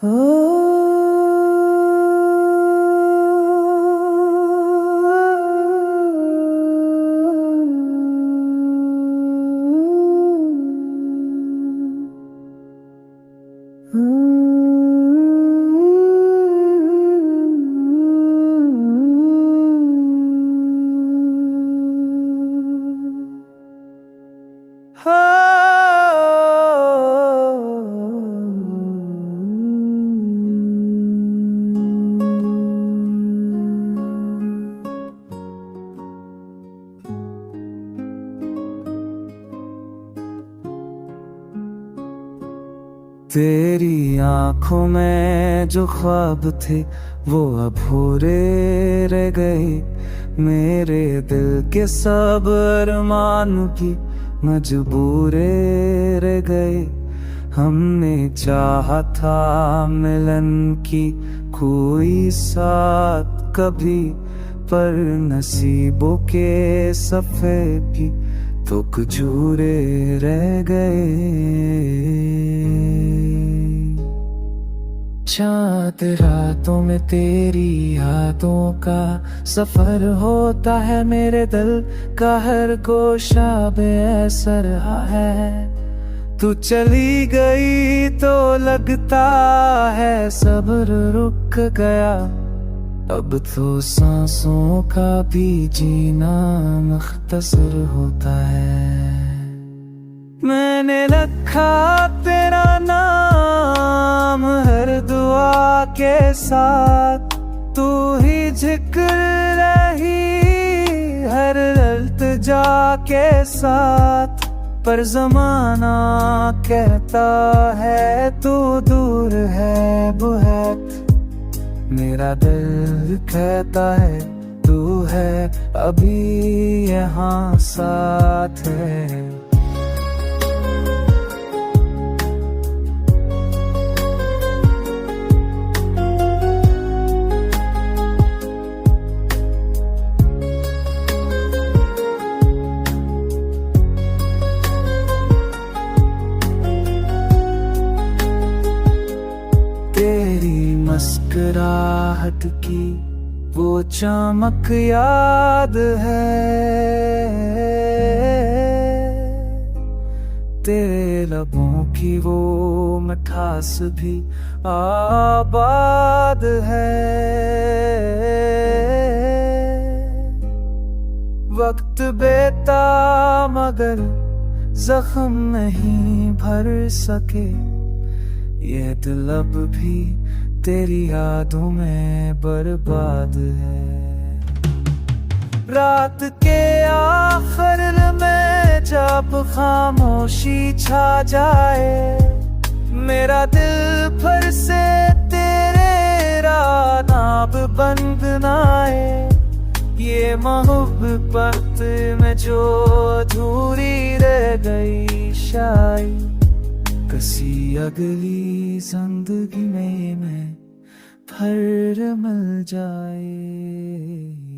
ओ तेरी आंखों में जो ख्वाब थे वो अधूरे रह गए। मेरे दिल के सब अरमान भी मजबूरे रह गए। हमने चाहा था मिलन की कोई साथ कभी, पर नसीबों के सफ़े भी तो कजूरे रह गए। चाँद रातों में तेरी यादों का सफर होता है। मेरे दिल का हर गोशा बेअसर है। तू चली गई तो लगता है सब्र रुक गया। अब तो सांसों का भी जीना मुख्तसर होता है। मैंने रखा तेरा नाम हर दुआ के साथ, तू ही जिक्र रही हर इल्तिजा के साथ। पर ज़माना कहता है तू दूर है बहुत, मेरा दिल कहता है तू है अभी यहाँ साथ है। तेरी मुस्कुराहट की वो चमक याद है। तेरे लबों की वो मिठास भी आबाद है। वक्त बेता मगर जख्म नहीं भर सके। ये दिल अब भी तेरी यादों में बर्बाद है। रात के आखिर में जब खामोशी छा जाए, मेरा दिल फिर से तेरे रानाब बंद नाए। ये मोहब्बत में जो अधूरी रह गई शायद किसी अगली जिंदगी में फिर मिल जाए।